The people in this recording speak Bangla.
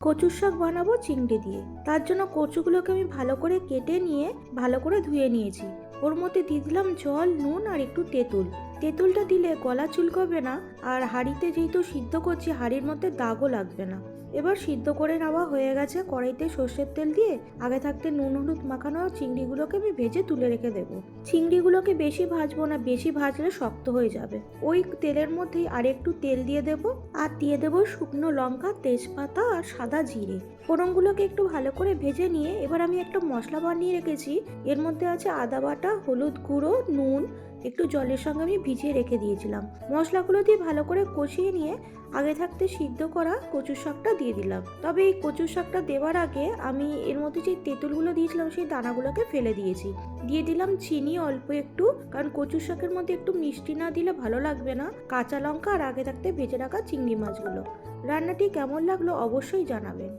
কচুর শাক বানাবো চিংড়ি দিয়ে। তার জন্য কচুগুলোকে আমি ভালো করে কেটে নিয়ে ভালো করে ধুয়ে নিয়েছি। ওর মধ্যে দিয়ে দিলাম জল, নুন আর একটু তেঁতুল। তেঁতুলটা দিলে গলা চুলকাবে না, আর হাঁড়িতে যেহেতু সিদ্ধ করছি হাঁড়ির মধ্যে দাগও লাগবে না। এবার সিদ্ধ করে নেওয়া হয়ে গেছে। কড়াইতে সর্ষের তেল দিয়ে আগে থাকতে নুন হলুদ মাখানো চিংড়িগুলোকে আমি ভেজে তুলে রেখে দেবো। চিংড়িগুলোকে বেশি ভাজবো না, বেশি ভাজলে শক্ত হয়ে যাবে। ওই তেলের মধ্যেই আর একটু তেল দিয়ে দেবো, আর দিয়ে দেবো শুকনো লঙ্কা, তেজপাতা আর সাদা জিরে। ফোড়নগুলোকে একটু ভালো করে ভেজে নিয়ে এবার আমি একটা মশলা বানিয়ে রেখেছি। এর মধ্যে আছে আদা বাটা, হলুদ গুঁড়ো, নুন, একটু জলের সঙ্গে আমি ভিজিয়ে রেখে দিয়েছিলাম। মশলাগুলো দিয়ে ভালো করে কষিয়ে নিয়ে আগে থাকতে সিদ্ধ করা কচুর শাকটা দিয়ে দিলাম। তবে এই কচুর শাকটা দেওয়ার আগে আমি এর মধ্যে যে তেঁতুলগুলো দিয়েছিলাম সেই দানাগুলোকে ফেলে দিয়েছি। দিয়ে দিলাম চিনি অল্প একটু, কারণ কচুর শাকের মধ্যে একটু মিষ্টি না দিলে ভালো লাগবে না। কাঁচা লঙ্কা আর আগে থাকতে ভেজে রাখা চিংড়ি মাছগুলো। রান্নাটি কেমন লাগলো অবশ্যই জানাবেন।